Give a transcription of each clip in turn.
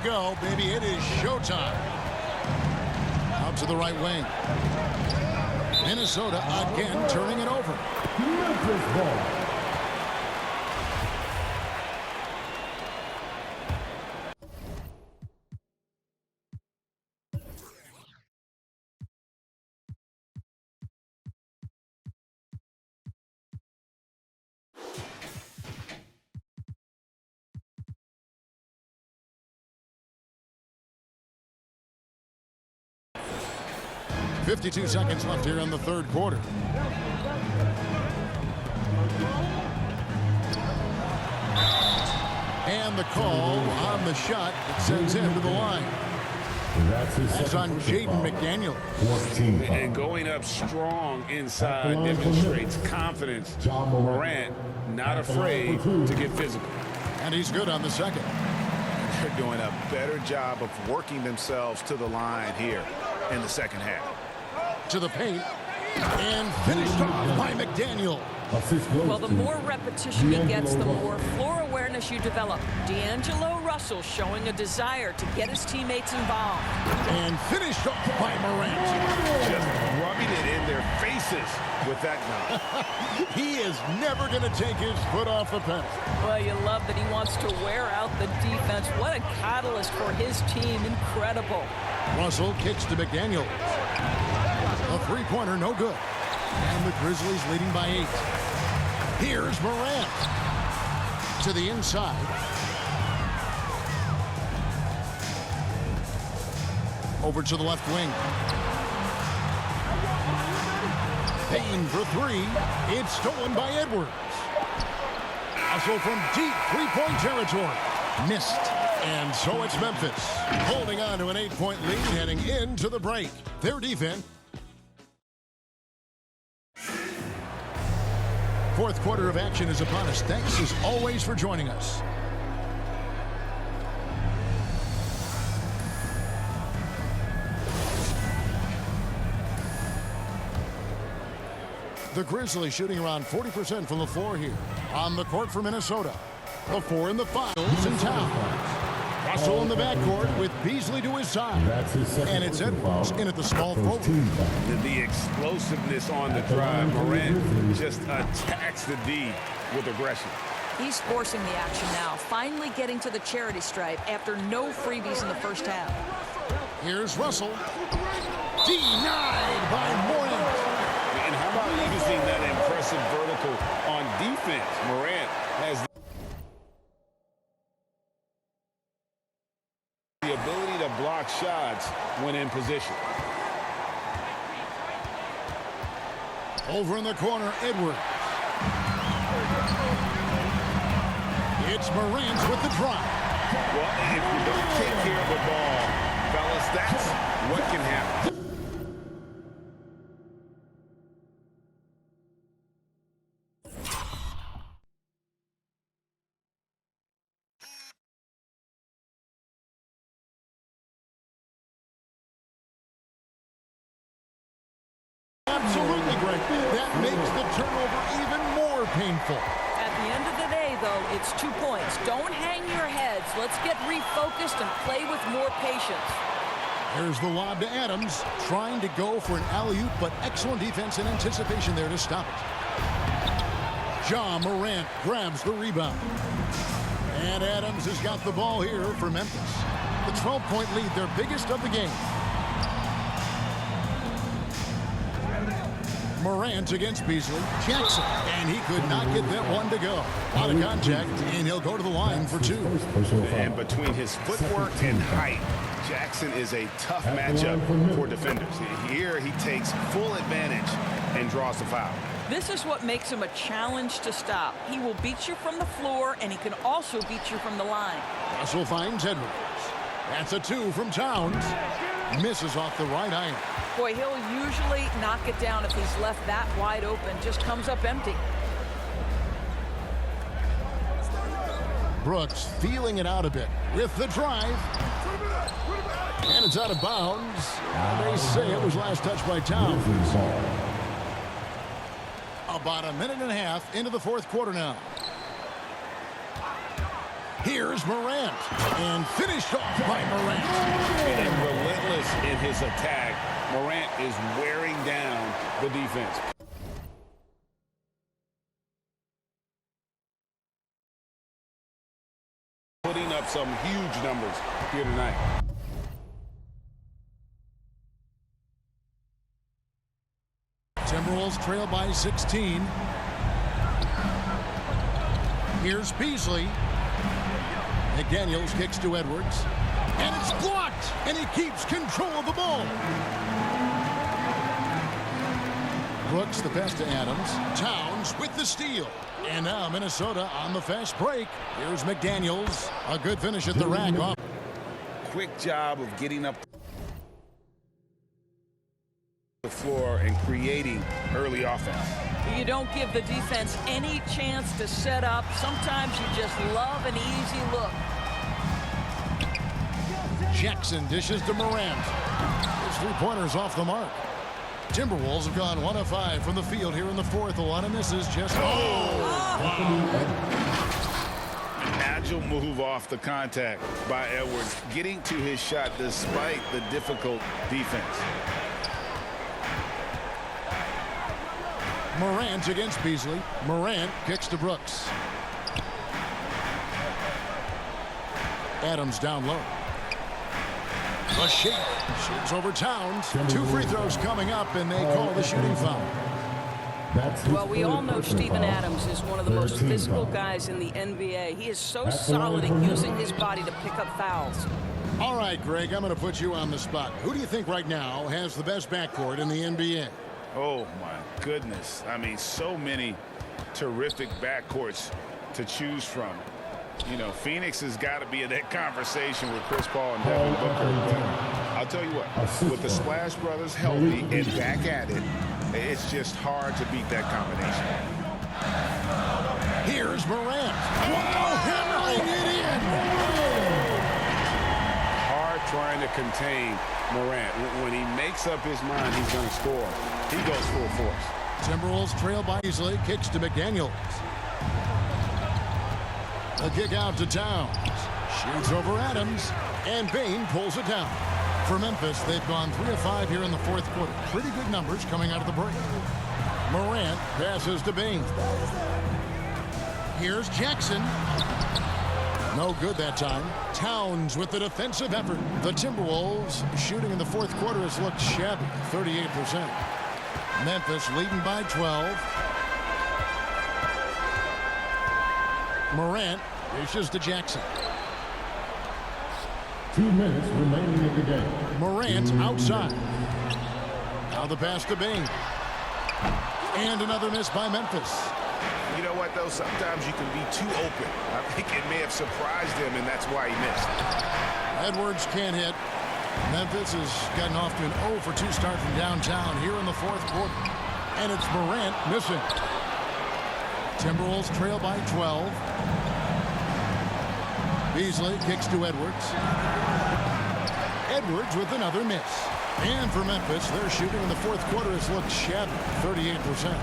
go, baby. It is showtime. Out to the right wing. Minnesota again turning it over. Memphis ball. 52 seconds left here in the third quarter. And the call on the shot that sends him to the line. That's on Jaden McDaniel. And going up strong inside demonstrates confidence. Morant not afraid to get physical. And he's good on the second. They're doing a better job of working themselves to the line here in the second half. To the paint. And finished off by McDaniel. Well, the more repetition he gets, the more floor awareness you develop. D'Angelo Russell showing a desire to get his teammates involved. And finished off by Morant. Just rubbing it in their faces with that gun. He is never going to take his foot off the pedal. Well, you love that he wants to wear out the defense. What a catalyst for his team. Incredible. Russell kicks to McDaniel. A three-pointer, no good. And the Grizzlies leading by 8. Here's Morant. To the inside. Over to the left wing. Payne for 3. It's stolen by Edwards. Russell from deep three-point territory. Missed. And so it's Memphis holding on to an 8-point lead heading into the break. Their defense. Fourth quarter of action is upon us. Thanks as always for joining us. The Grizzlies shooting around 40% from the floor here. On the court for Minnesota. The 4 in the finals in town. Russell in the backcourt with Beasley to his side. And it's Edwards in at the small forward. The explosiveness on the drive. Morant just attacks the D with aggression. He's forcing the action now, finally getting to the charity stripe after no freebies in the first half. Here's Russell. Denied by Morant. And how about using that impressive vertical on defense? Morant has the ability to block shots when in position. Over in the corner, Edwards. It's Morant with the drive. Well, if you don't take care of the ball, fellas, that's what can happen. Absolutely great. That makes the turnover even more painful. At the end of the day, though, it's 2 points. Don't hang your heads. Let's get refocused and play with more patience. Here's the lob to Adams, trying to go for an alley-oop, but excellent defense and anticipation there to stop it. Ja Morant grabs the rebound. And Adams has got the ball here for Memphis. The 12-point lead, their biggest of the game. Morant against Beasley. Jackson, and he could not get that one to go. Out of contact, and he'll go to the line for 2. And between his footwork and height, Jackson is a tough matchup for defenders. Here he takes full advantage and draws the foul. This is what makes him a challenge to stop. He will beat you from the floor, and he can also beat you from the line. Russell finds Edwards. That's a 2 from Towns. Misses off the right iron. Boy, he'll usually knock it down if he's left that wide open. Just comes up empty. Brooks feeling it out a bit with the drive. And it's out of bounds. They say it was last touched by Towns. About a minute and a half into the fourth quarter now. Here's Morant. And finished off by Morant. And relentless in his attack. Morant is wearing down the defense. Putting up some huge numbers here tonight. Timberwolves trail by 16. Here's Beasley. McDaniels kicks to Edwards. And it's blocked. And he keeps control of the ball. Brooks the pass to Adams. Towns with the steal. And now Minnesota on the fast break. Here's McDaniels. A good finish at the rack. Quick job of getting up the floor and creating early offense. You don't give the defense any chance to set up. Sometimes you just love an easy look. Jackson dishes to Morant. His three-pointers off the mark. Timberwolves have gone 1 of 5 from the field here in the fourth. A lot of misses. Just An agile move off the contact by Edwards, getting to his shot despite the difficult defense. Morant against Beasley. Morant kicks to Brooks. Adams down low. A shake. Shoots over Towns. 2 free throws coming up, and they call the shooting foul. Well, we all know Steven Adams is one of the most physical guys in the NBA. He is so solid at using his body to pick up fouls. All right, Greg, I'm going to put you on the spot. Who do you think right now has the best backcourt in the NBA? Oh, my goodness. I mean, so many terrific backcourts to choose from. You know, Phoenix has got to be in that conversation with Chris Paul and Devin Booker. I'll tell you what, with the Splash Brothers healthy and back at it, it's just hard to beat that combination. Here's Morant. Wow, hammering it in. Hard trying to contain Morant. When he makes up his mind he's going to score, he goes full force. Timberwolves trail by Beasley. Kicks to McDaniels. A kick out to Towns. Shoots over Adams. And Bane pulls it down. For Memphis, they've gone 3 of 5 here in the fourth quarter. Pretty good numbers coming out of the break. Morant passes to Bane. Here's Jackson. No good that time. Towns with the defensive effort. The Timberwolves shooting in the fourth quarter has looked shabby. 38%. Memphis leading by 12. Morant dishes to Jackson. 2 minutes remaining in the game. Morant outside. Now the pass to Bane. And another miss by Memphis. You know what, though? Sometimes you can be too open. I think it may have surprised him, and that's why he missed. Edwards can't hit. Memphis has gotten off to an 0 for 2 start from downtown here in the fourth quarter. And it's Morant missing. Timberwolves trail by 12. Beasley kicks to Edwards. Edwards with another miss. And for Memphis, their shooting in the fourth quarter has looked shabby, 38%.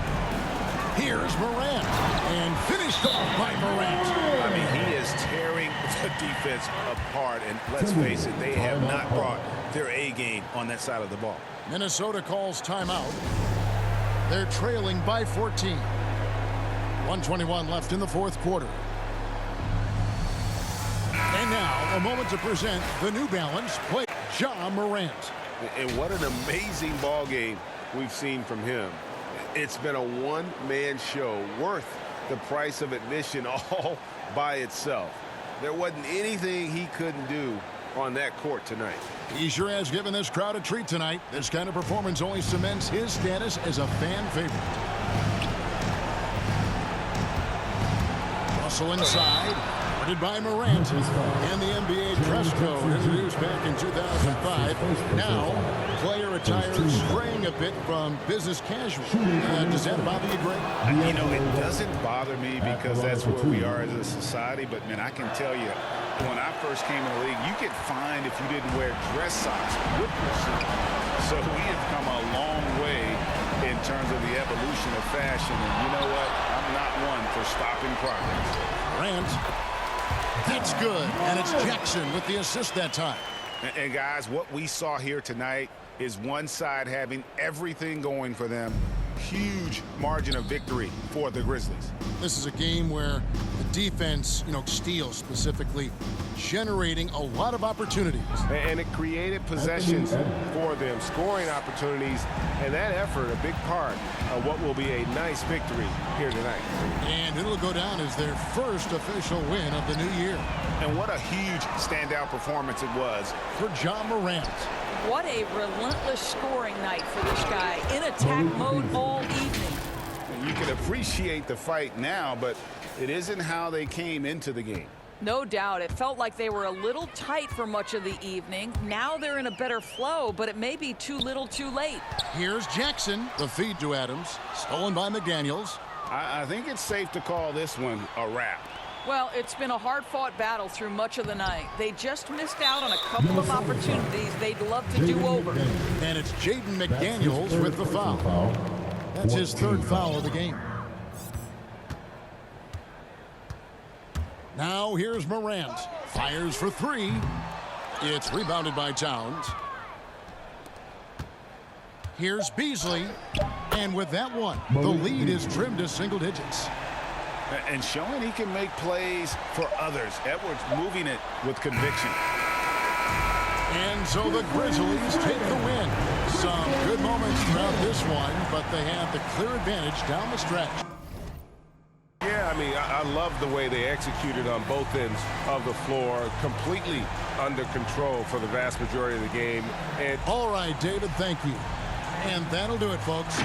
Here's Morant. And finished off by Morant. I mean, he is tearing the defense apart. And let's face it, they have not brought their A game on that side of the ball. Minnesota calls timeout. They're trailing by 14. 1:21 left in the fourth quarter. And now, a moment to present the New Balance play. Ja Morant. And what an amazing ball game we've seen from him. It's been a one-man show worth the price of admission all by itself. There wasn't anything he couldn't do on that court tonight. He sure has given this crowd a treat tonight. This kind of performance only cements his status as a fan favorite. Russell inside. Guarded by Morant. And the NBA dress code introduced back in 2005. Now, player attire straying a bit from business casual. Does that bother you, Greg? You know, it doesn't bother me because that's where we are as a society. But, man, I can tell you, when I first came in the league, you get fined if you didn't wear dress socks with your suit. So we have come a long way in terms of the evolution of fashion. And you know what? I'm not one for stopping progress. Morant. That's good, and it's Jackson with the assist that time. And guys, what we saw here tonight is one side having everything going for them. Huge margin of victory for the Grizzlies. This is a game where the defense, steals specifically, generating a lot of opportunities. And it created possessions for them, scoring opportunities, and that effort a big part of what will be a nice victory here tonight. And it'll go down as their first official win of the new year. And what a huge standout performance it was for Ja Morant. What a relentless scoring night for this guy, in attack mode all evening. You can appreciate the fight now, but it isn't how they came into the game. No doubt. It felt like they were a little tight for much of the evening. Now they're in a better flow, but it may be too little too late. Here's Jackson. The feed to Adams. Stolen by McDaniels. I think it's safe to call this one a wrap. Well, it's been a hard-fought battle through much of the night. They just missed out on a couple of opportunities they'd love to do over. And it's Jaden McDaniels with the foul. That's his third foul of the game. Now here's Morant. Fires for three. It's rebounded by Towns. Here's Beasley. And with that one, the lead is trimmed to single digits. And showing he can make plays for others. Edwards moving it with conviction. And so the Grizzlies take the win. Some good moments throughout this one, but they have the clear advantage down the stretch. Yeah, I mean, I love the way they executed on both ends of the floor. Completely under control for the vast majority of the game. And all right, David, thank you. And that'll do it, folks.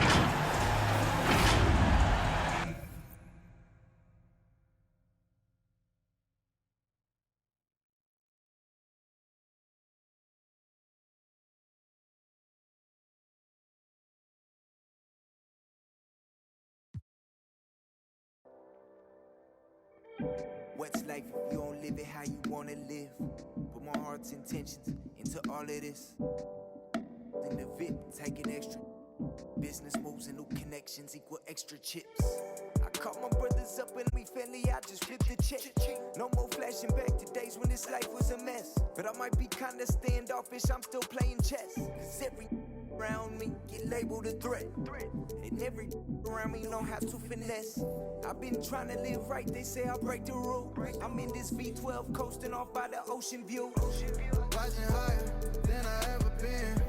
What's life if you don't live it how you wanna live? Put my heart's intentions into all of this. Then the VIP taking extra. Business moves and new connections equal extra chips. I call my brothers up and we family, I just flipped the check. No more flashing back to days when this life was a mess. But I might be kinda standoffish, I'm still playing chess. Cause every around me get labeled a threat. And every around me know how to finesse. I've been trying to live right, they say I'll break the rule. I'm in this V12 coasting off by the ocean view. Rising higher than I ever been.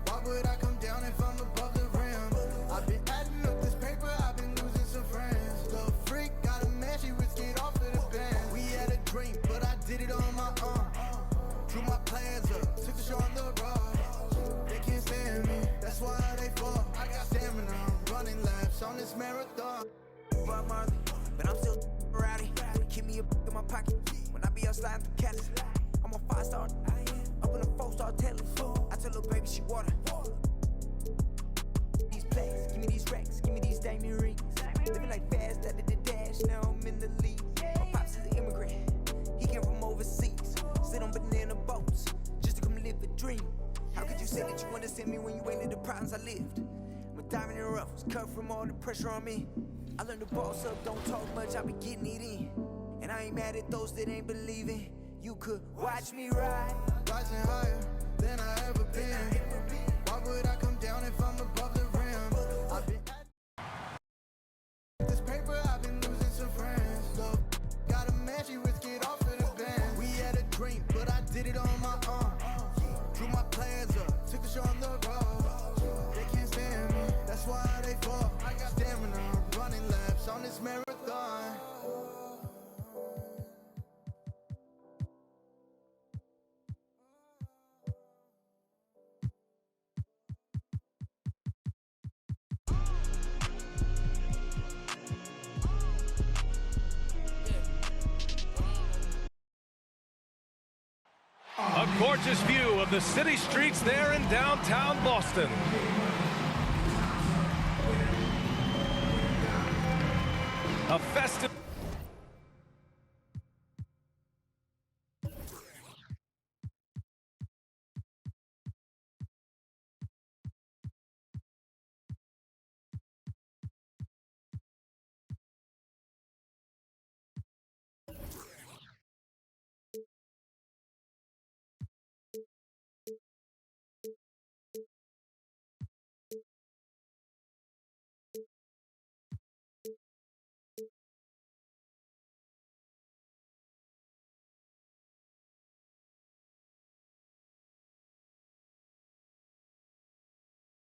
Why would I come down if I'm above the rim? I've been adding up this paper, I've been losing some friends. Little freak, got a man, she risked it off of the band. We had a dream, but I did it on my own. Drew my plans up, took the show on the road. They can't stand me, that's why they fall. I got stamina, I'm running laps on this marathon. Bob Marley, but I'm still rowdy. Keep me a in my pocket when I be outside the Cali. I'm a 5-star, up in a 4-star telly. I tell her baby she water. These plaques, give me these racks, give me these diamond rings. Living like fast, I did the dash, now I'm in the league. My pops is an immigrant, he came from overseas. Sit on banana boats, just to come live the dream. How could you say that you understand me when you ain't in the problems I lived? My diamond and rough was cut from all the pressure on me. I learned to boss up, don't talk much, I be getting it in. And I ain't mad at those that ain't believing. You could watch me ride. Rising higher than I ever been. Why would I come down if I'm above the rim? I've been this paper, I've been losing some friends. Look, got a man, she risked it off of the band. We had a dream, but I did it on my own. Drew my plans up, took the show on the road. They can't stand me, that's why they fall. I got stamina, I'm running laps on this marathon. A gorgeous view of the city streets there in downtown Boston. A festive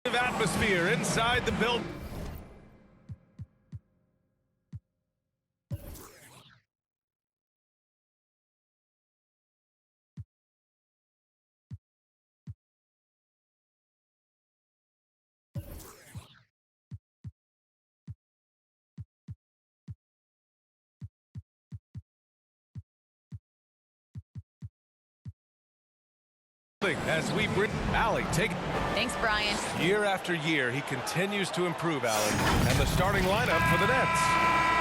Atmosphere inside the building. As we bring Allie, take it. Thanks, Brian. Year after year, he continues to improve, Allie. And the starting lineup for the Nets.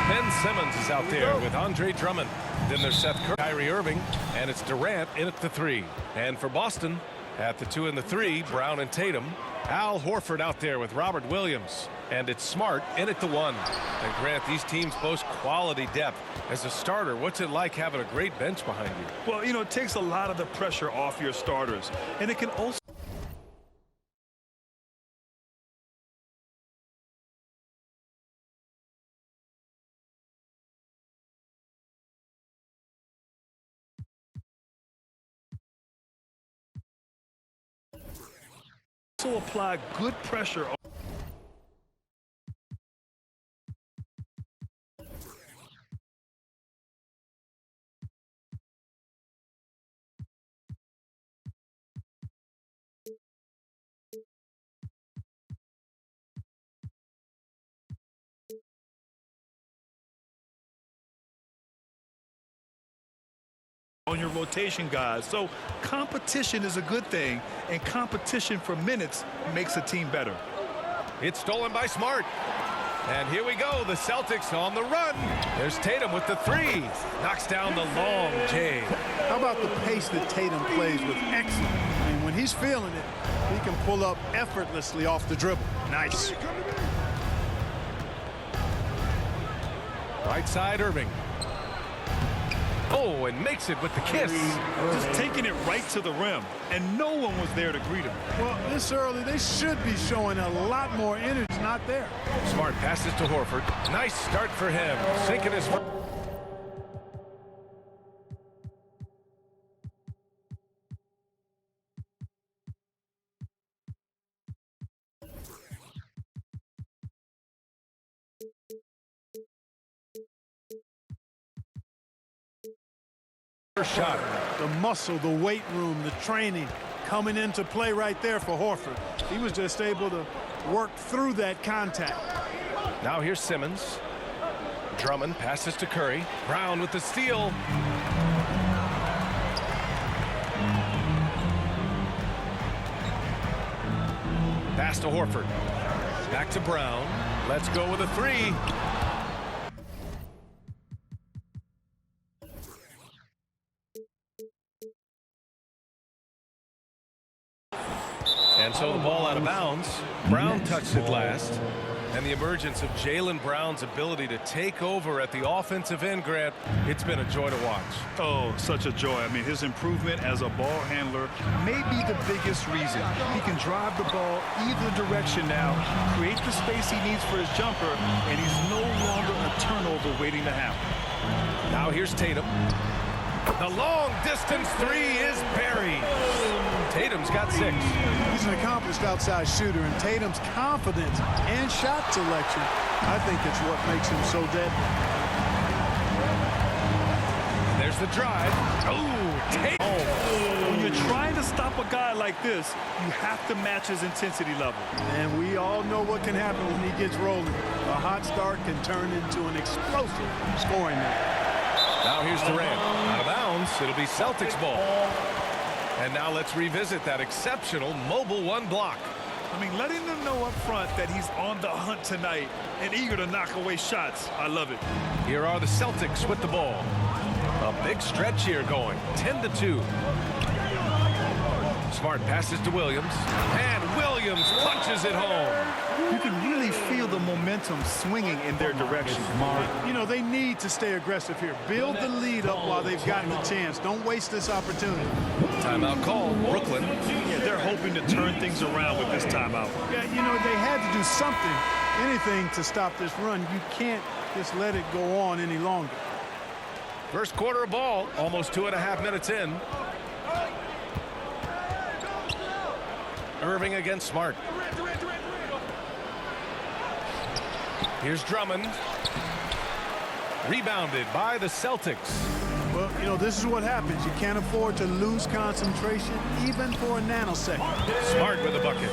Ben Simmons is out there with Andre Drummond. Then there's Seth Curry, Kyrie Irving, and it's Durant in at the 3. And for Boston, at the 2 and the 3, Brown and Tatum. Al Horford out there with Robert Williams. And it's Smart in at the 1. And Grant, these teams boast quality depth. As a starter, what's it like having a great bench behind you? Well, you know, it takes a lot of the pressure off your starters. And it can also apply good pressure. On your rotation guys. So competition is a good thing, and competition for minutes makes a team better. It's stolen by Smart. And here we go, the Celtics on the run. There's Tatum with the 3. Knocks down the long J. How about the pace that Tatum plays with? Excellent. I mean, when he's feeling it, he can pull up effortlessly off the dribble. Nice. Right side, Irving. Oh, and makes it with the kiss. Just taking it right to the rim, and no one was there to greet him. Well, this early, they should be showing a lot more energy. It's not there. Smart passes to Horford. Nice start for him. Sinking his... shot. The muscle, the weight room, the training coming into play right there for Horford. He was just able to work through that contact. Now here's Simmons. Drummond passes to Curry. Brown with the steal. Pass to Horford. Back to Brown. Let's go with a 3. And so the ball out of bounds. Brown touched it last. And the emergence of Jaylen Brown's ability to take over at the offensive end, Grant, it's been a joy to watch. Oh, such a joy. I mean, his improvement as a ball handler may be the biggest reason. He can drive the ball either direction now, create the space he needs for his jumper, and he's no longer a turnover waiting to happen. Now here's Tatum. The long distance 3 is buried. Tatum's got 6. He's an accomplished outside shooter, and Tatum's confidence and shot selection, I think it's what makes him so deadly. There's the drive. Oh, Tatum. When you're trying to stop a guy like this, you have to match his intensity level. And we all know what can happen when he gets rolling. A hot start can turn into an explosive scoring night. Now here's Durant. Out of bounds. It'll be Celtics ball. And now let's revisit that exceptional mobile 1 block. I mean, letting them know up front that he's on the hunt tonight and eager to knock away shots. I love it. Here are the Celtics with the ball. A big stretch here going. 10-2. Smart passes to Williams. And Williams punches it home. You can really feel the momentum swinging in their direction. You know, they need to stay aggressive here. Build the lead up while they've gotten the chance. Don't waste this opportunity. Timeout called. Brooklyn. Yeah, they're hoping to turn things around with this timeout. Yeah, you know, they had to do something, anything to stop this run. You can't just let it go on any longer. First quarter of ball, almost 2.5 minutes in. Irving against Smart. Here's Drummond. Rebounded by the Celtics. Well, you know, this is what happens. You can't afford to lose concentration even for a nanosecond. Smart with a bucket.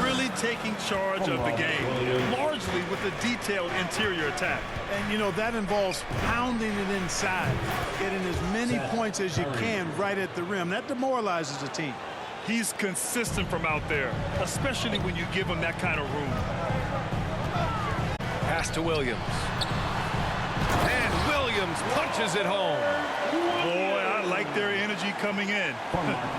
Really taking charge of the game, largely with a detailed interior attack. And, you know, that involves pounding it inside, getting as many points as you can right at the rim. That demoralizes the team. He's consistent from out there, especially when you give him that kind of room. Pass to Williams. And Williams punches it home. Boy, I like their energy coming in.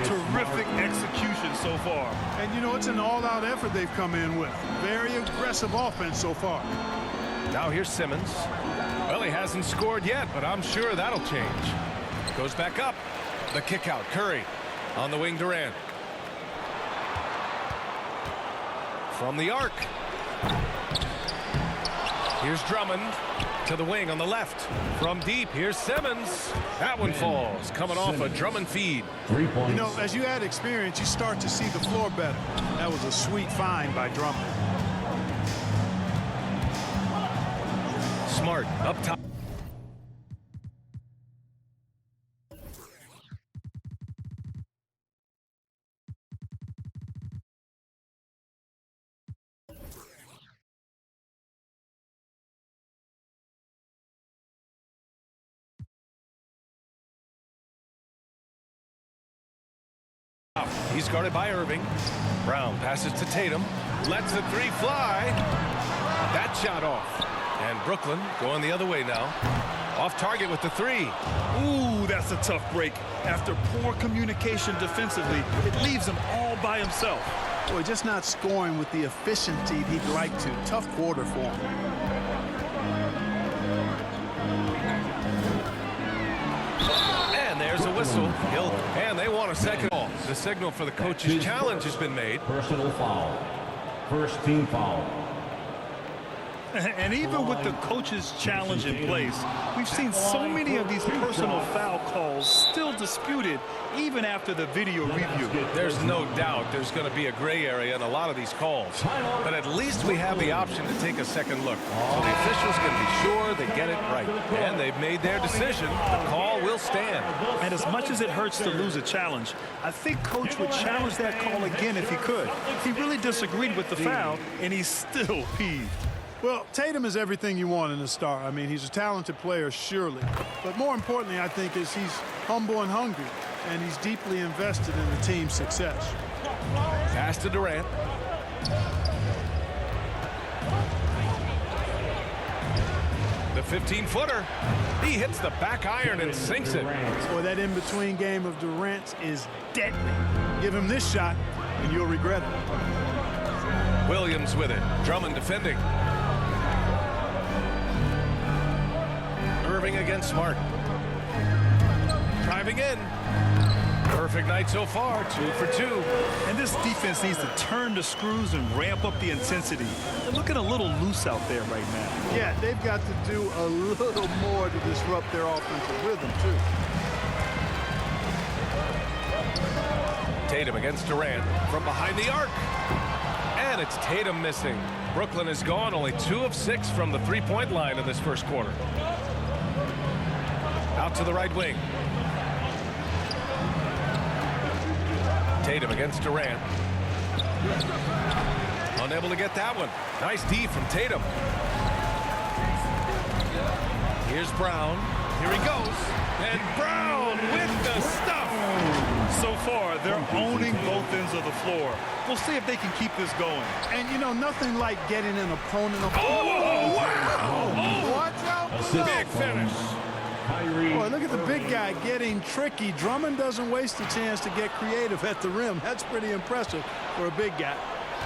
Terrific execution so far. And, you know, it's an all-out effort they've come in with. Very aggressive offense so far. Now here's Simmons. Well, he hasn't scored yet, but I'm sure that'll change. Goes back up. The kick out. Curry on the wing. Durant. From the arc. Here's Drummond to the wing on the left. From deep, here's Simmons. That one falls, coming off a Drummond feed. 3 points. You know, as you add experience, you start to see the floor better. That was a sweet find by Drummond. Smart up top. He's guarded by Irving. Brown passes to Tatum. Lets the three fly. That shot off. And Brooklyn going the other way now. Off target with the three. Ooh, that's a tough break. After poor communication defensively, it leaves him all by himself. Boy, just not scoring with the efficiency he'd like to. Tough quarter for him. There's a whistle. And they want a second ball. The signal for the coach's challenge has been made. Personal foul. First team foul. And even with the coach's challenge in place, we've seen so many of these personal foul calls still disputed even after the video review. There's no doubt there's going to be a gray area in a lot of these calls. But at least we have the option to take a second look. So the officials can be sure they get it right. And they've made their decision. The call will stand. And as much as it hurts to lose a challenge, I think Coach would challenge that call again if he could. He really disagreed with the foul, and he's still peeved. Well, Tatum is everything you want in a star. I mean, he's a talented player, surely. But more importantly, I think, is he's humble and hungry, and he's deeply invested in the team's success. Pass to Durant. The 15-footer. He hits the back iron and sinks it. Boy, that in-between game of Durant is deadly. Give him this shot, and you'll regret it. Williams with it. Drummond defending. Irving against Smart. Driving in. Perfect night so far, 2 for 2. And this defense needs to turn the screws and ramp up the intensity. They're looking a little loose out there right now. Yeah, they've got to do a little more to disrupt their offensive rhythm, too. Tatum against Durant from behind the arc. And it's Tatum missing. Brooklyn is gone, only 2 of 6 from the three-point line in this first quarter. Out to the right wing. Tatum against Durant. Unable to get that one. Nice D from Tatum. Here's Brown. Here he goes. And Brown with the stuff. So far, they're owning both ends of the floor. We'll see if they can keep this going. And, you know, nothing like getting an opponent. Oh, wow! Watch out. Big finish. Boy, look at the big guy getting tricky. Drummond doesn't waste a chance to get creative at the rim. That's pretty impressive for a big guy.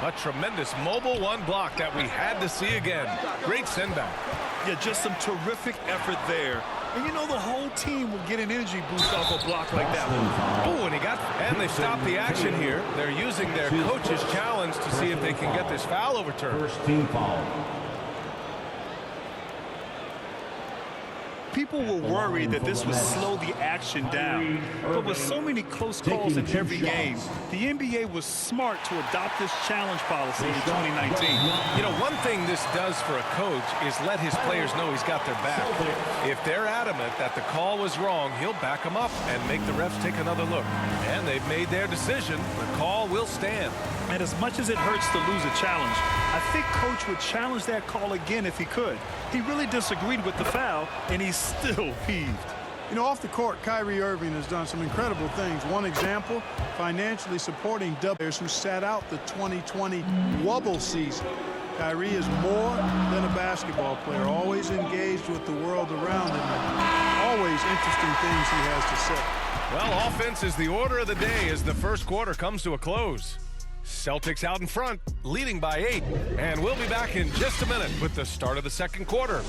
A tremendous mobile one block that we had to see again. Great send back. Yeah, just some terrific effort there. And you know the whole team will get an energy boost off a block like that one. Oh, and they stopped the action here. They're using their coach's challenge to see if they can get this foul overturned. First team foul. People were worried that this would slow the action down. But with so many close calls in every game, the NBA was smart to adopt this challenge policy in 2019. You know, one thing this does for a coach is let his players know he's got their back. If they're adamant that the call was wrong, he'll back them up and make the refs take another look. And they've made their decision. The call will stand. And as much as it hurts to lose a challenge, I think Coach would challenge that call again if he could. He really disagreed with the foul, and he's still peeved. You know, off the court, Kyrie Irving has done some incredible things. One example, financially supporting players who sat out the 2020 Wubble season. Kyrie is more than a basketball player, always engaged with the world around him, and always interesting things he has to say. Well, offense is the order of the day as the first quarter comes to a close. Celtics out in front, leading by 8. And we'll be back in just a minute with the start of the second quarter.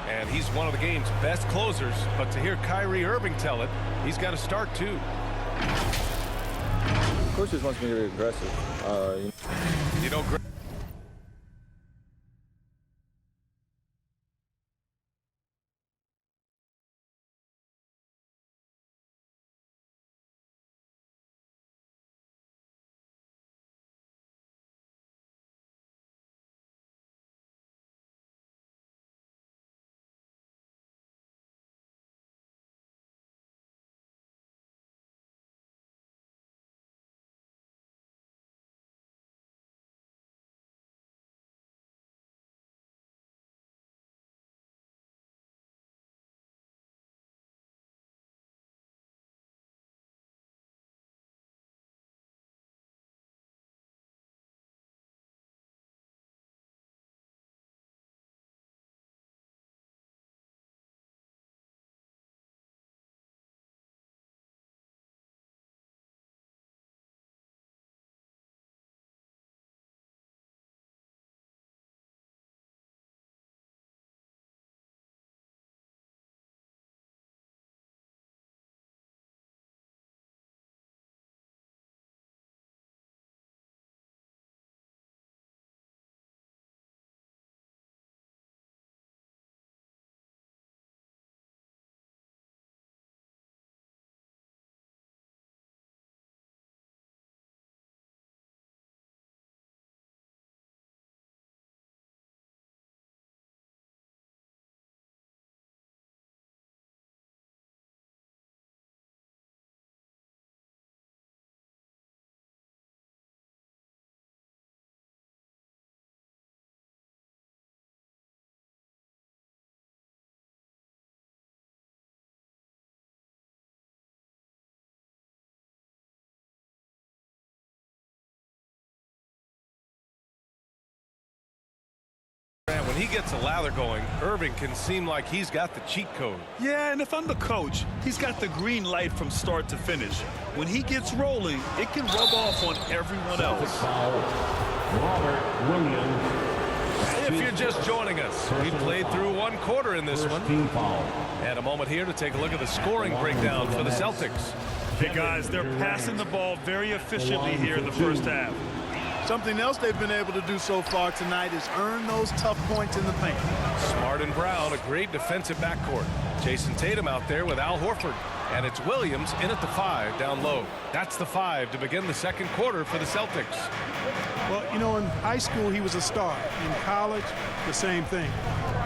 And he's one of the game's best closers, but to hear Kyrie Irving tell it, he's got to start too. Coach just wants me to be aggressive. You know, when he gets a lather going, Irving can seem like he's got the cheat code. Yeah, and if I'm the coach, he's got the green light from start to finish. When he gets rolling, it can rub off on everyone else. Robert Williams. If you're just joining us, we played through one quarter in this one. Team foul. And a moment here to take a look at the scoring breakdown for the Celtics. Hey, guys, they're passing the ball very efficiently here in the first half. Something else they've been able to do so far tonight is earn those tough points in the paint. Smart and Brown, a great defensive backcourt. Jason Tatum out there with Al Horford. And it's Williams in at the 5 down low. That's the 5 to begin the second quarter for the Celtics. Well, you know, in high school, he was a star. In college, the same thing.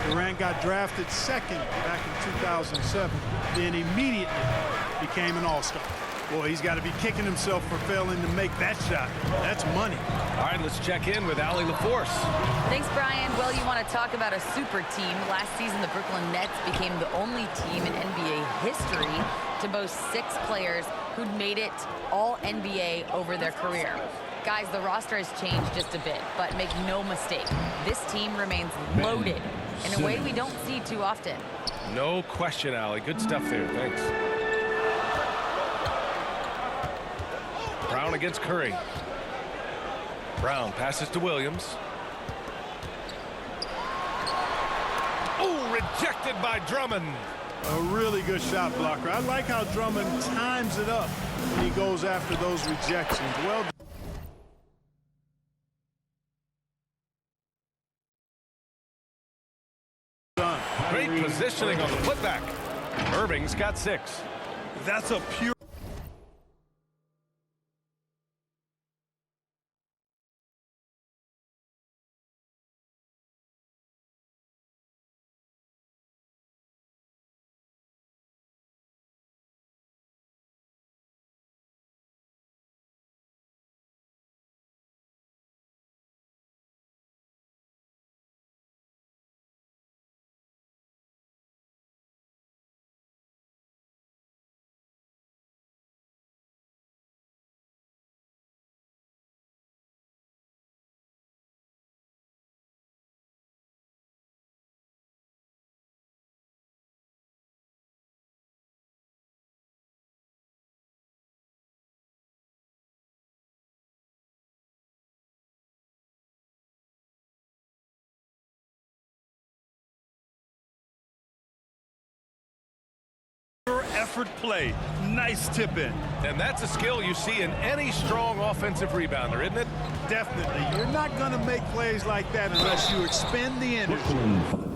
Durant got drafted second back in 2007, then immediately became an all-star. Boy, he's got to be kicking himself for failing to make that shot. That's money. All right, let's check in with Allie LaForce. Thanks, Brian. Well, you want to talk about a super team. Last season, the Brooklyn Nets became the only team in NBA history to boast 6 players who'd made it all NBA over their career. Guys, the roster has changed just a bit, but make no mistake, this team remains loaded in a way we don't see too often. No question, Allie. Good stuff there. Thanks. Brown against Curry. Brown passes to Williams. rejected by Drummond. A really good shot blocker. I like how Drummond times it up when he goes after those rejections. Well done. Great positioning on the putback. Irving's got 6. That's a pure... effort play. Nice tip in. And that's a skill you see in any strong offensive rebounder, isn't it? Definitely. You're not going to make plays like that unless you expend the energy.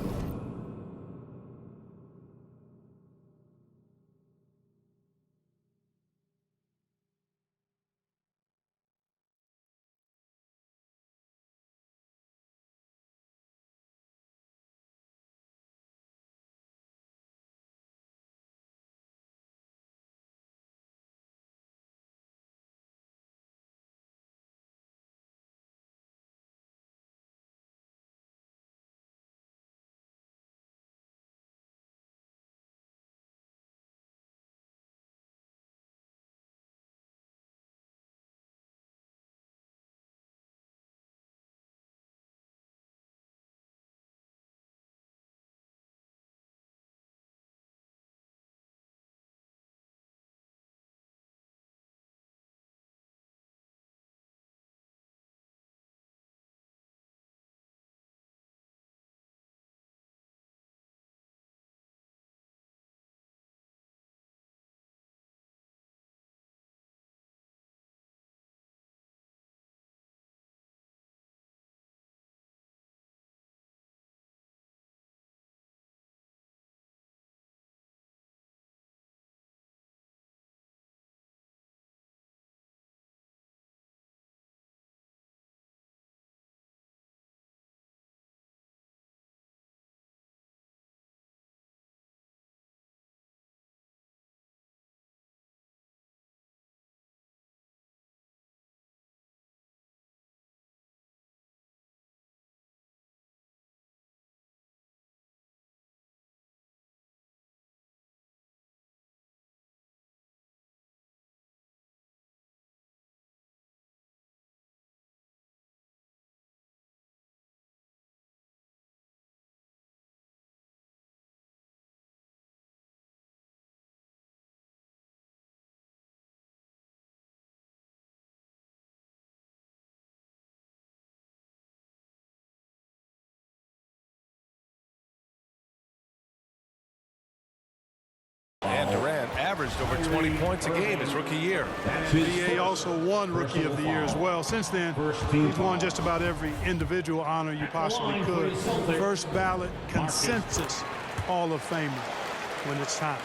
And Durant averaged over 20 points a game his rookie year. NBA also won Rookie of the Year as well. Since then, he's won just about every individual honor you possibly could. First ballot consensus Hall of Famer when it's time.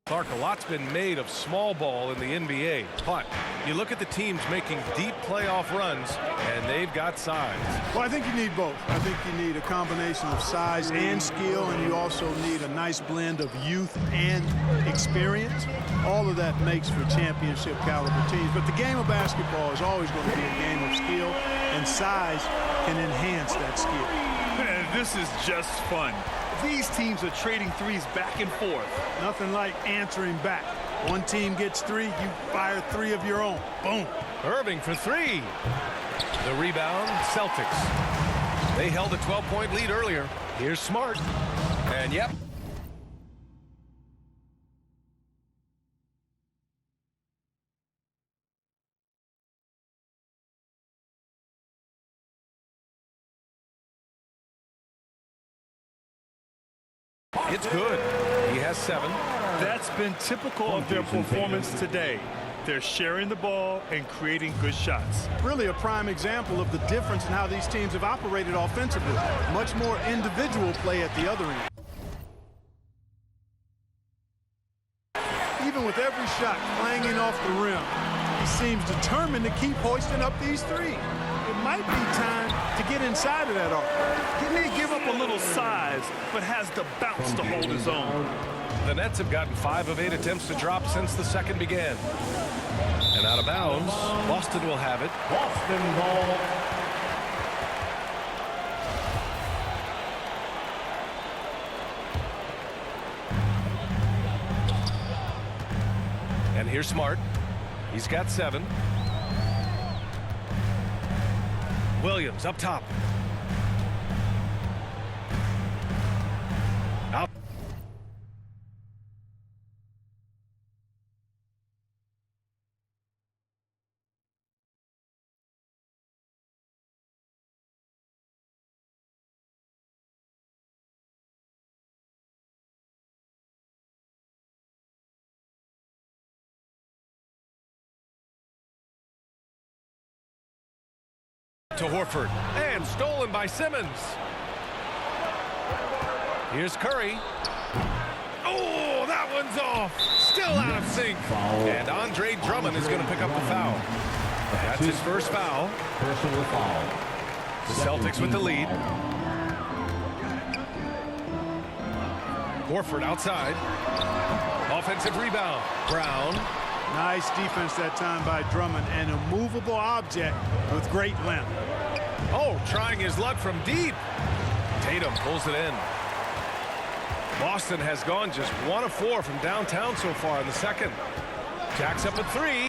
Clark, a lot's been made of small ball in the NBA, but you look at the teams making deep playoff runs, and they've got size. Well, I think you need both. I think you need a combination of size and skill, and you also need a nice blend of youth and experience. All of that makes for championship caliber teams. But the game of basketball is always going to be a game of skill, and size can enhance that skill. Man, this is just fun. These teams are trading threes back and forth. Nothing like answering back. One team gets 3, you fire 3 of your own. Boom. Irving for 3. The rebound, Celtics. They held a 12-point lead earlier. Here's Smart. And yep, It's good. He has 7. That's been typical of their performance today. They're sharing the ball and creating good shots. Really a prime example of the difference in how these teams have operated offensively. Much more individual play at the other end. Even with every shot clanging off the rim, he seems determined to keep hoisting up these threes. It might be time to get inside of that arc. He may give up a little size, but has the bounce to hold his own. The Nets have gotten 5 of 8 attempts to drop since the second began. And out of bounds, Boston will have it. Boston ball. And here's Smart. He's got 7. Williams up top. Out. To Horford, and stolen by Simmons. Here's Curry. Oh, that one's off. Still out of sync. And Andre Drummond is going to pick up the foul. That's his first foul. Personal foul. The Celtics with the lead. Horford outside. Offensive rebound. Brown. Nice defense that time by Drummond, an immovable object with great length. Oh, trying his luck from deep. Tatum pulls it in. Boston has gone just 1 of 4 from downtown so far in the second. Jacks up a 3.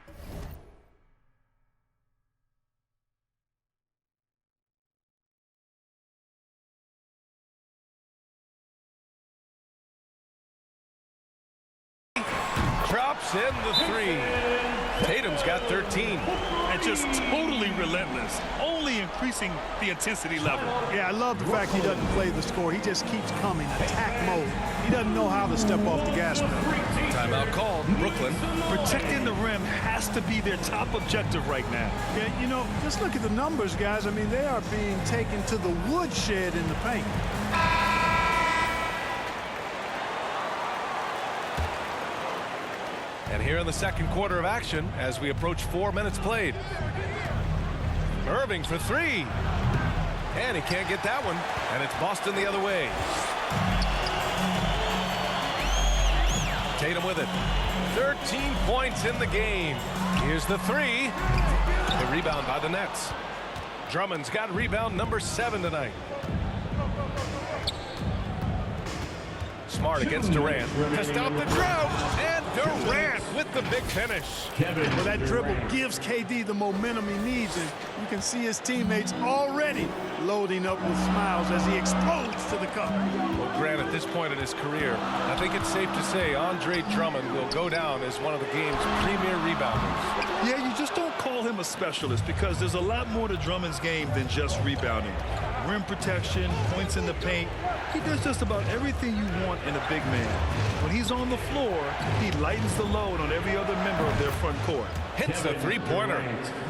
Drops in the 3. Tatum's got 13. And just totally relentless, only increasing the intensity level. Yeah, I love the fact he doesn't play the score. He just keeps coming, attack mode. He doesn't know how to step off the gas pedal. Timeout called. Brooklyn. Protecting the rim has to be their top objective right now. Yeah, you know, just look at the numbers, guys. I mean, they are being taken to the woodshed in the paint. And here in the second quarter of action, as we approach 4 minutes played. Irving for 3. And he can't get that one. And it's Boston the other way. Tatum with it. 13 points in the game. Here's the 3. The rebound by the Nets. Drummond's got rebound number 7 tonight. Smart against Durant to stop the drought, and Durant with the big finish. Well, that dribble gives KD the momentum he needs, and you can see his teammates already loading up with smiles as he explodes to the cup. Well, Grant, at this point in his career, I think it's safe to say Andre Drummond will go down as one of the game's premier rebounders. Yeah, you just don't call him a specialist because there's a lot more to Drummond's game than just rebounding. Rim protection, points in the paint. He does just about everything you want in a big man. When he's on the floor, he lightens the load on every other member of their front court. Hits the three-pointer.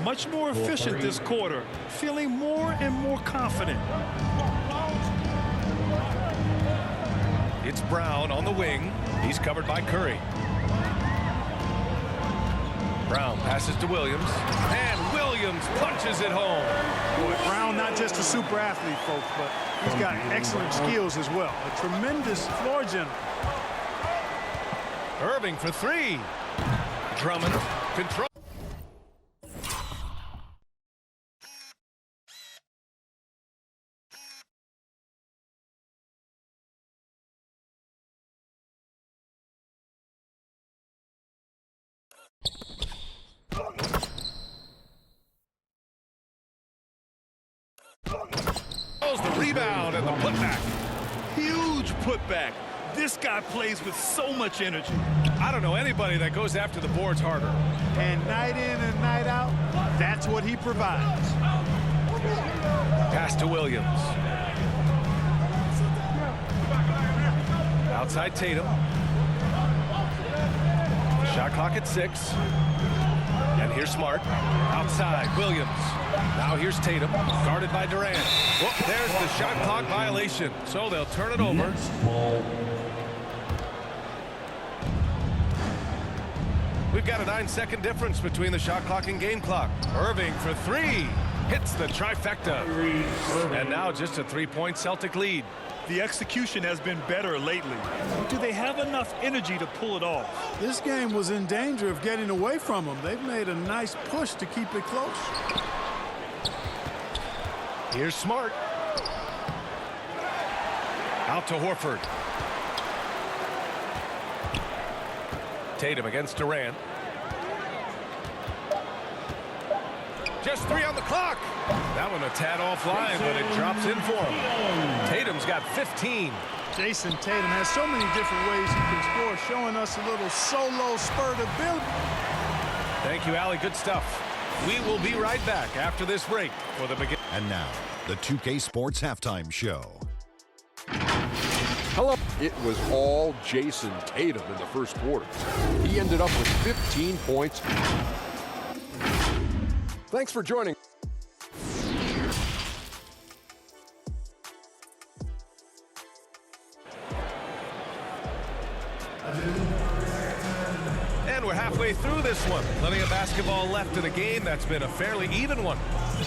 Much more efficient this quarter, feeling more and more confident. It's Brown on the wing. He's covered by Curry. Brown passes to Williams, and Williams punches it home. Boy, Brown not just a super athlete, folks, but he's got excellent skills as well. A tremendous floor general. Irving for 3. Drummond control. The rebound and the putback. Huge putback. This guy plays with so much energy. I don't know anybody that goes after the boards harder. And night in and night out, that's what he provides. Pass to Williams. Outside Tatum. Shot clock at 6. And here's Smart. Outside, Williams. Now here's Tatum, guarded by Durant. Whoop, there's the shot clock violation. So they'll turn it over. We've got a 9-second difference between the shot clock and game clock. Irving for 3. Hits the trifecta. And now just a 3-point Celtic lead. The execution has been better lately. Do they have enough energy to pull it off? This game was in danger of getting away from them. They've made a nice push to keep it close. Here's Smart. Out to Horford. Tatum against Durant. Just 3 on the clock. That one a tad offline, but it drops in for him. Tatum's got 15. Jason Tatum has so many different ways he can score, showing us a little solo spurt ability. Thank you, Allie. Good stuff. We will be right back after this break for the beginning. And now, the 2K Sports Halftime Show. Hello. It was all Jason Tatum in the first quarter. He ended up with 15 points. Thanks for joining. And we're halfway through this one. Plenty of basketball left in a game that's been a fairly even one.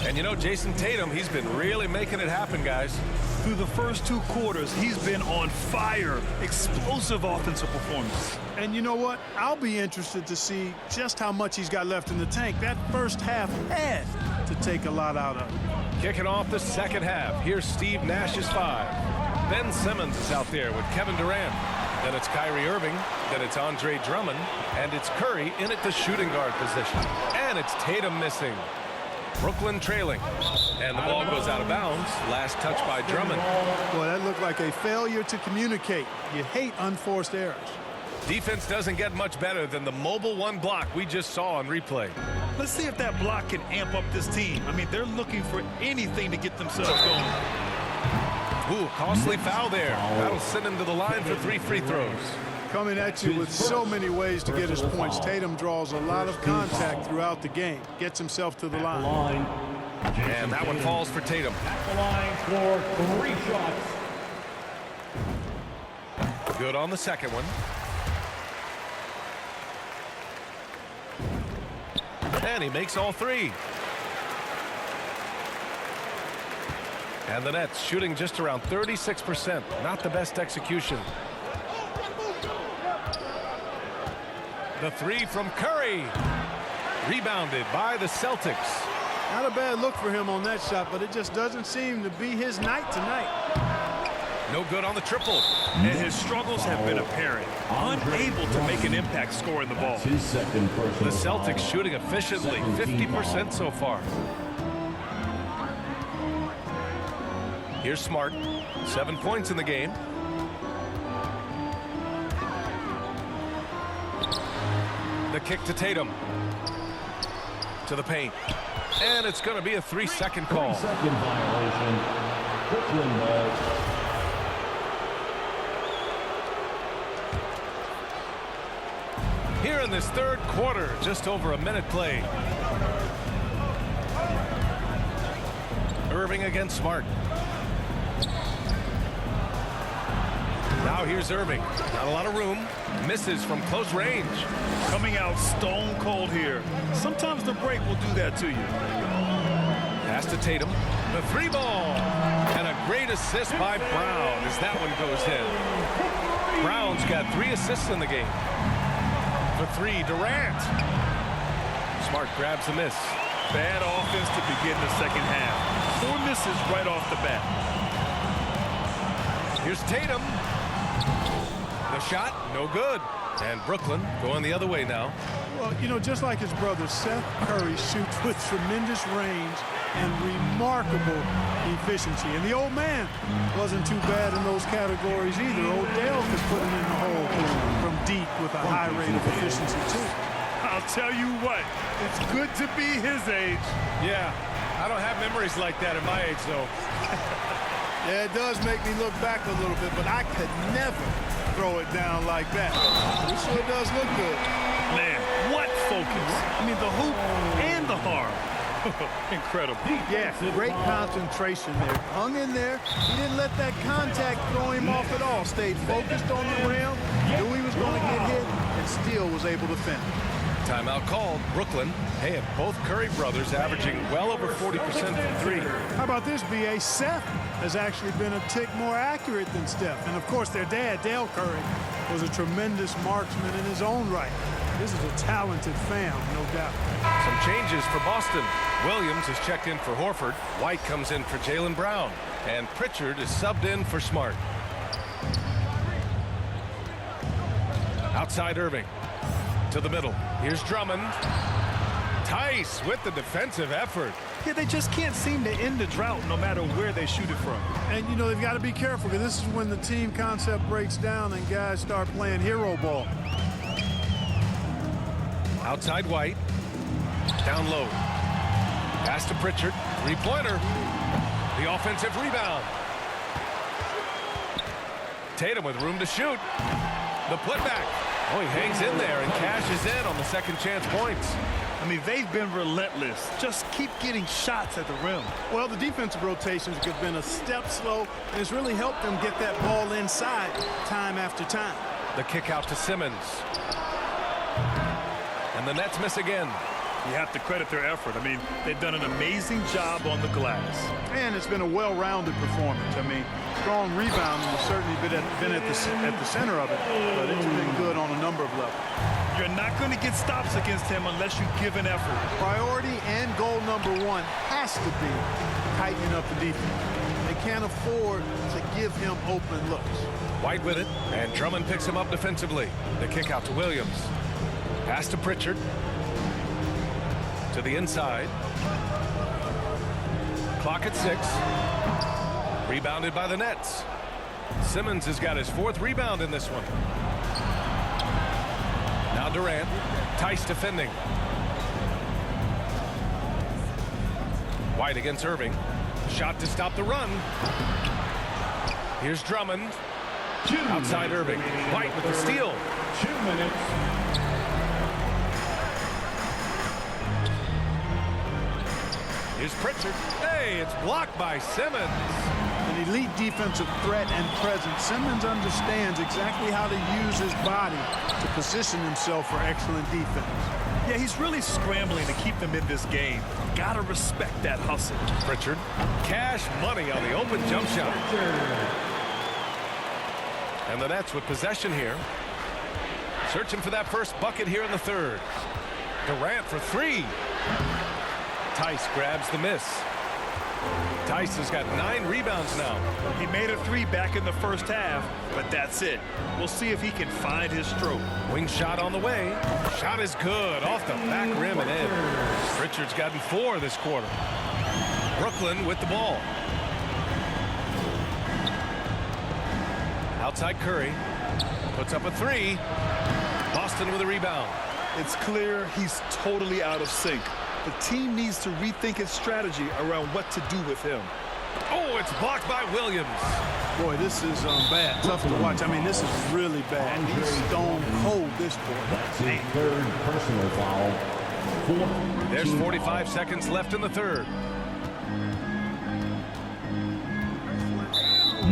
And you know, Jason Tatum, he's been really making it happen, guys. Through the first 2 quarters, he's been on fire. Explosive offensive performance. And you know what? I'll be interested to see just how much he's got left in the tank. That first half had to take a lot out of it. Kicking off the second half. Here's Steve Nash's 5. Ben Simmons is out there with Kevin Durant. Then it's Kyrie Irving. Then it's Andre Drummond. And it's Curry in at the shooting guard position. And it's Tatum missing. Brooklyn trailing. And the ball goes out of bounds. Last touch by Drummond. Boy, that looked like a failure to communicate. You hate unforced errors. Defense doesn't get much better than the mobile 1 block we just saw on replay. Let's see if that block can amp up this team. I mean, they're looking for anything to get themselves going. Ooh, costly foul there. That'll send him to the line for 3 free throws. Coming at you with so many ways to get his points. Tatum draws a lot of contact throughout the game. Gets himself to the line. And that one falls for Tatum. At the line for 3 shots. Good on the second one. And he makes all 3. And the Nets shooting just around 36%. Not the best execution. The 3 from Curry. Rebounded by the Celtics. Not a bad look for him on that shot, but it just doesn't seem to be his night tonight. No good on the triple. And his struggles have been apparent. Unable to make an impact scoring the ball. The Celtics shooting efficiently, 50% so far. Here's Smart. 7 points in the game. The kick to Tatum. To the paint. And it's going to be a 3-second call. 3-second violation. Brooklyn ball. Here in this third quarter, just over a minute played. Irving against Smart. Now here's Irving. Not a lot of room. Misses from close range. Coming out stone cold here. Sometimes the break will do that to you. Pass to Tatum. The 3 ball. And a great assist by Brown as that one goes in. Brown's got 3 assists in the game. For 3, Durant. Smart grabs the miss. Bad offense to begin the second half. 4 misses right off the bat. Here's Tatum. The shot, no good. And Brooklyn going the other way now. Well, you know, just like his brother, Seth Curry shoots with tremendous range and remarkable efficiency. And the old man wasn't too bad in those categories either. Odell could put it in the hole from deep with a high rate of efficiency, too. I'll tell you what, it's good to be his age. Yeah, I don't have memories like that at my age, though. Yeah, it does make me look back a little bit, but I could never throw it down like that. It sure does look good. Man, what focus. I mean, the hoop and the arm. Incredible. Yeah, great concentration there. Hung in there. He didn't let that contact throw him off at all. Stayed focused on the rim, knew he was going to get hit, and still was able to finish. Timeout called. Brooklyn. Hey, and both Curry brothers averaging well over 40% from three. How about this, B.A.? Seth has actually been a tick more accurate than Steph. And, of course, their dad, Dale Curry, was a tremendous marksman in his own right. This is a talented fam, no doubt. Some changes for Boston. Williams is checked in for Horford. White comes in for Jaylen Brown. And Pritchard is subbed in for Smart. Outside Irving. To the middle. Here's Drummond. Tice with the defensive effort. Yeah, they just can't seem to end the drought no matter where they shoot it from. And, you know, they've got to be careful because this is when the team concept breaks down and guys start playing hero ball. Outside White. Down low. Pass to Pritchard. Three-pointer. The offensive rebound. Tatum with room to shoot. The putback. Oh, he hangs in there and cashes in on the second chance points. I mean, they've been relentless. Just keep getting shots at the rim. Well, the defensive rotations have been a step slow, and it's really helped them get that ball inside time after time. The kick out to Simmons. And the Nets miss again. You have to credit their effort. I mean, they've done an amazing job on the glass. And it's been a well-rounded performance. I mean, strong rebounding has certainly been at the center of it, but it's been good on a number of levels. You're not going to get stops against him unless you give an effort. Priority and goal number one has to be tightening up the defense. They can't afford to give him open looks. White with it, and Drummond picks him up defensively. The kick out to Williams. Pass to Pritchard. To the inside. Clock at 6. Rebounded by the Nets. Simmons has got his 4th rebound in this one. Now Durant. Tice defending. White against Irving. Shot to stop the run. Here's Drummond. Outside Irving. White with the steal. 2 minutes. Here's Pritchard. Hey, it's blocked by Simmons. An elite defensive threat and presence. Simmons understands exactly how to use his body to position himself for excellent defense. Yeah, he's really scrambling to keep them in this game. Gotta respect that hustle. Pritchard. Cash money on the open jump shot. And the Nets with possession here. Searching for that first bucket here in the 3rd. Durant for 3. Tice grabs the miss. Tice has got 9 rebounds now. He made a 3 back in the first half, but that's it. We'll see if he can find his stroke. Wing shot on the way. Shot is good off the back rim and in. Pritchard's gotten 4 this quarter. Brooklyn with the ball. Outside Curry. Puts up a 3. Boston with a rebound. It's clear he's totally out of sync. The team needs to rethink its strategy around what to do with him. Oh, it's blocked by Williams. Boy, this is bad. Tough to watch. I mean, this is really bad. He's stone cold, this boy. That's his 3rd personal foul. There's 45 seconds left in the 3rd.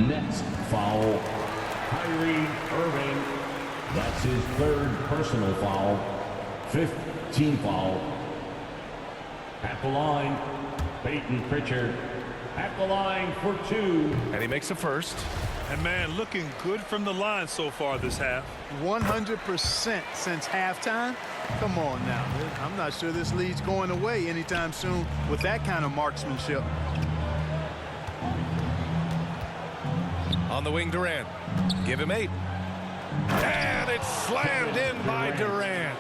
Next foul, Kyrie Irving. That's his 3rd personal foul. 5th team foul. At the line, Peyton Pritchard. At the line for 2. And he makes a first. And man, looking good from the line so far this half. 100% since halftime. Come on now. I'm not sure this lead's going away anytime soon with that kind of marksmanship. On the wing, Durant. Give him 8. And it's slammed in by Durant.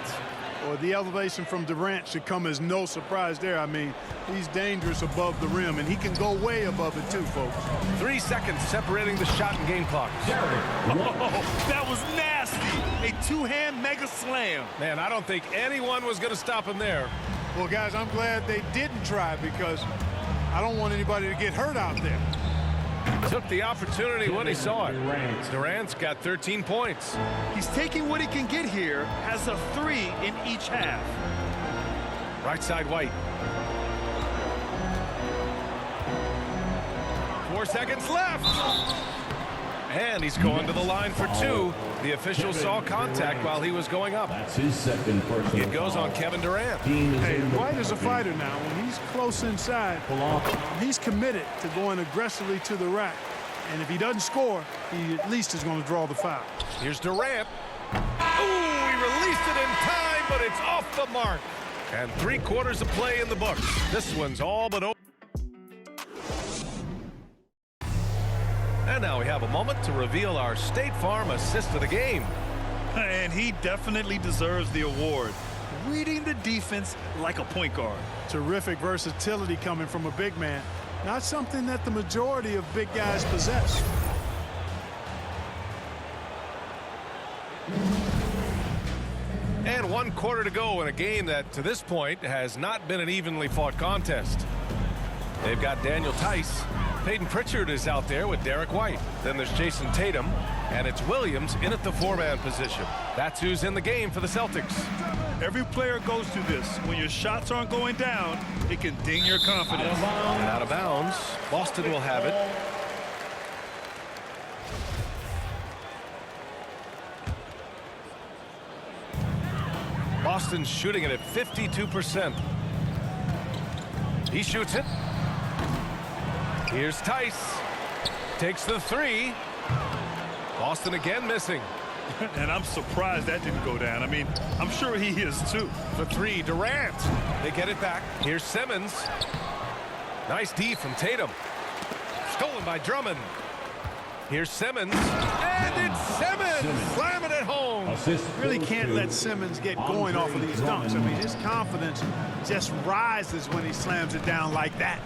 Well, the elevation from Durant should come as no surprise there. I mean, he's dangerous above the rim, and he can go way above it too, folks. 3 seconds separating the shot and game clock. Oh, that was nasty. A 2-hand mega slam. Man, I don't think anyone was going to stop him there. Well, guys, I'm glad they didn't try because I don't want anybody to get hurt out there. Took the opportunity when he saw it. Durant's got 13 points. He's taking what he can get here, has a 3 in each half. Right side White. 4 seconds left. And he's going to the line for 2. The official saw contact while he was going up. That's his second personal It goes on Kevin Durant. Hey, White is a fighter now. When he's close inside, he's committed to going aggressively to the rack. And if he doesn't score, he at least is going to draw the foul. Here's Durant. Ooh, he released it in time, but it's off the mark. And 3/4 of play in the books. This one's all but over. And now we have a moment to reveal our State Farm assist of the game. And he definitely deserves the award. Reading the defense like a point guard. Terrific versatility coming from a big man. Not something that the majority of big guys possess. And 1/4 to go in a game that, to this point, has not been an evenly fought contest. They've got Daniel Tice. Peyton Pritchard is out there with Derek White. Then there's Jason Tatum, and it's Williams in at the 4-man position. That's who's in the game for the Celtics. Every player goes through this. When your shots aren't going down, it can ding your confidence. Out of bounds. Boston will have it. Boston's shooting it at 52%. He shoots it. Here's Tice. Takes the 3. Boston again missing. And I'm surprised that didn't go down. I mean, I'm sure he is too. The 3, Durant. They get it back. Here's Simmons. Nice D from Tatum. Stolen by Drummond. Here's Simmons. And it's Simmons! Slamming it home. Really can't let Simmons get going off of these dunks. I mean, his confidence just rises when he slams it down like that.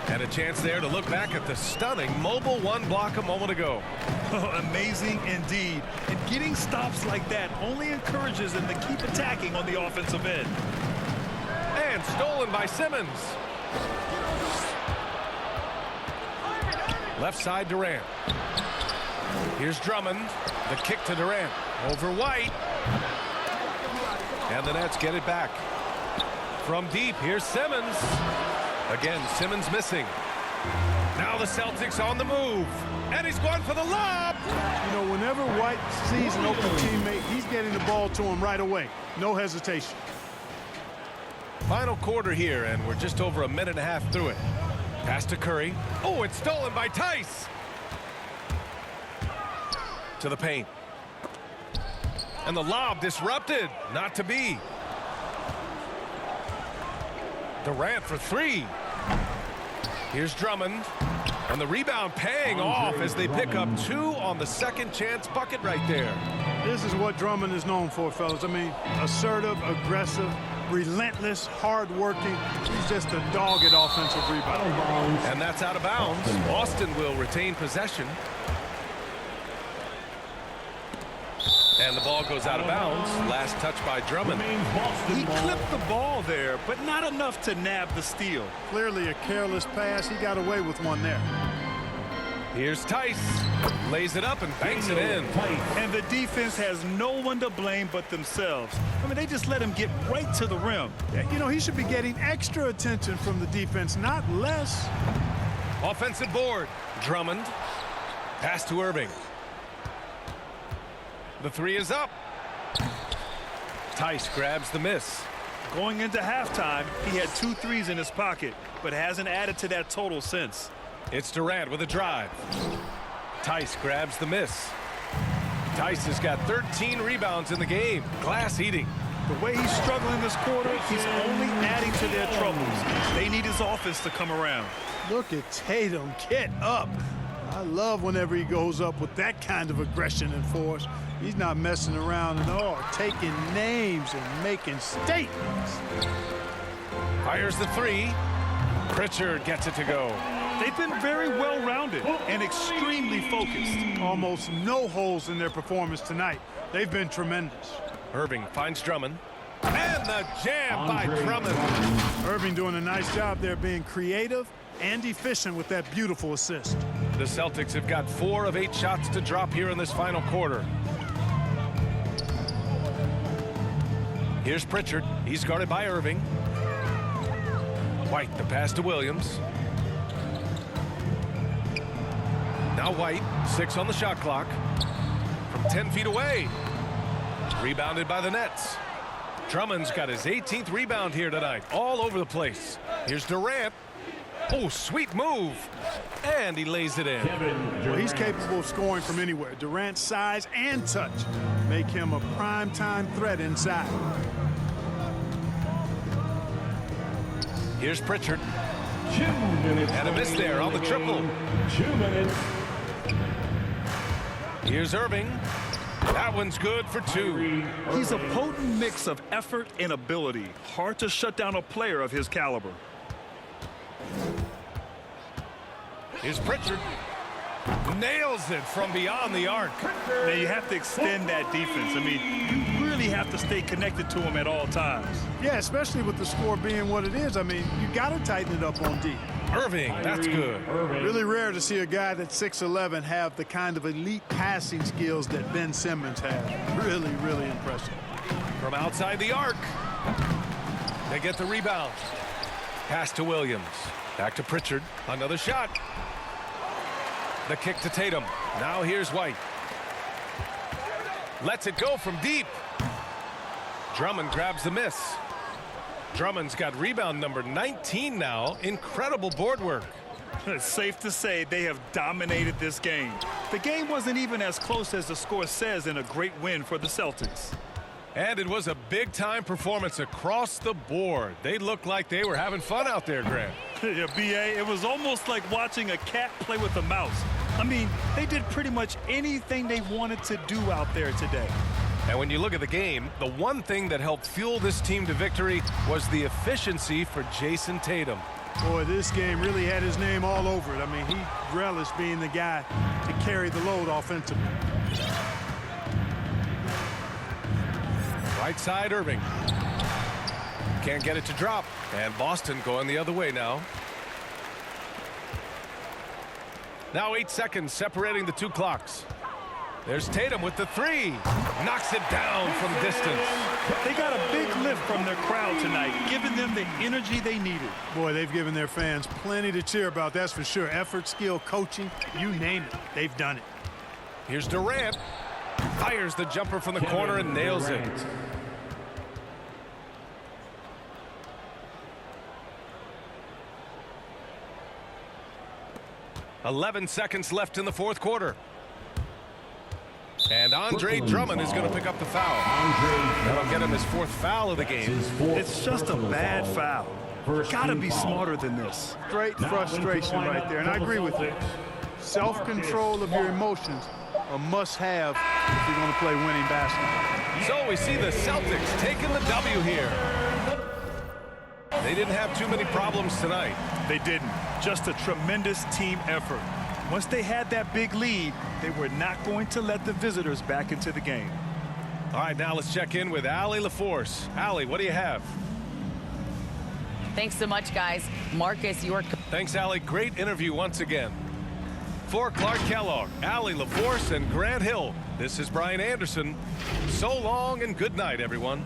And a chance there to look back at the stunning mobile 1 block a moment ago. Amazing indeed. And getting stops like that only encourages them to keep attacking on the offensive end. And stolen by Simmons. Left side Durant. Here's Drummond. The kick to Durant. Over White. And the Nets get it back. From deep, here's Simmons. Again, Simmons missing. Now the Celtics on the move. And he's going for the lob. You know, whenever White sees an open teammate, he's getting the ball to him right away. No hesitation. Final quarter here, and we're just over a minute and a half through it. Pass to Curry. Oh, it's stolen by Tice. To the paint. And the lob disrupted. Not to be. Durant for 3. Here's Drummond. And the rebound paying off as they pick up 2 on the second chance bucket right there. This is what Drummond is known for, fellas. I mean, assertive, aggressive, relentless, hard-working. He's just a dogged offensive rebounder. And that's out of bounds. Boston will retain possession. And the ball goes out of bounds. Last touch by Drummond. He clipped the ball there, but not enough to nab the steal. Clearly a careless pass. He got away with one there. Here's Tice. Lays it up and banks it in. And the defense has no one to blame but themselves. I mean, they just let him get right to the rim. You know, he should be getting extra attention from the defense, not less. Offensive board. Drummond. Pass to Irving. The 3 is up. Tice grabs the miss. Going into halftime, he had 2 threes in his pocket, but hasn't added to that total since. It's Durant with a drive. Tice grabs the miss. Tice has got 13 rebounds in the game. Glass eating. The way he's struggling this quarter, he's only adding to their troubles. They need his offense to come around. Look at Tatum. Get up. I love whenever he goes up with that kind of aggression and force. He's not messing around at all, taking names and making statements. Fires the 3. Pritchard gets it to go. They've been very well-rounded and extremely focused. Almost no holes in their performance tonight. They've been tremendous. Irving finds Drummond. And the jam by Drummond. Irving doing a nice job there being creative and efficient with that beautiful assist. The Celtics have got 4 of 8 shots to drop here in this final quarter. Here's Pritchard. He's guarded by Irving. White, the pass to Williams. Now White, 6 on the shot clock. From 10 feet away. Rebounded by the Nets. Drummond's got his 18th rebound here tonight. All over the place. Here's Durant. Oh, sweet move. And he lays it in. Well, he's capable of scoring from anywhere. Durant's size and touch make him a prime-time threat inside. Here's Pritchard. 2 minutes. And a miss there on the triple. 2 minutes. Here's Irving. That one's good for 2. He's a potent mix of effort and ability. Hard to shut down a player of his caliber. Here's Pritchard. Nails it from beyond the arc. Now you have to extend that defense. I mean, you really have to stay connected to him at all times. Yeah, especially with the score being what it is. I mean, you got to tighten it up on D. Irving, that's good. Really rare to see a guy that's 6'11" have the kind of elite passing skills that Ben Simmons has. Really, really impressive. From outside the arc. They get the rebound. Pass to Williams. Back to Pritchard. Another shot. The kick to Tatum. Now here's White. Lets it go from deep. Drummond grabs the miss. Drummond's got rebound number 19 now. Incredible board work. It's safe to say they have dominated this game. The game wasn't even as close as the score says in a great win for the Celtics. And it was a big-time performance across the board. They looked like they were having fun out there, Grant. Yeah, B.A., it was almost like watching a cat play with a mouse. I mean, they did pretty much anything they wanted to do out there today. And when you look at the game, the one thing that helped fuel this team to victory was the efficiency for Jason Tatum. Boy, this game really had his name all over it. I mean, he relished being the guy to carry the load offensively. Right side, Irving. Can't get it to drop. And Boston going the other way now. Now 8 seconds separating the 2 clocks. There's Tatum with the 3. Knocks it down from distance. They got a big lift from their crowd tonight, giving them the energy they needed. Boy, they've given their fans plenty to cheer about, that's for sure. Effort, skill, coaching, you name it, they've done it. Here's Durant. Fires the jumper from the corner and nails it. 11 seconds left in the 4th quarter. And Andre Drummond is going to pick up the foul. That'll get him his 4th foul of the game. It's just a bad foul. Got to be smarter than this. Straight frustration right there, and I agree with you. Self-control of your emotions a must-have if you're going to play winning basketball. So we see the Celtics taking the W here. They didn't have too many problems tonight. They didn't. Just a tremendous team effort. Once they had that big lead, they were not going to let the visitors back into the game. All right, now let's check in with Allie LaForce. Allie, what do you have? Thanks so much, guys. Marcus, your... Thanks, Allie. Great interview once again. For Clark Kellogg, Allie LaForce, and Grant Hill, this is Brian Anderson. So long and good night, everyone.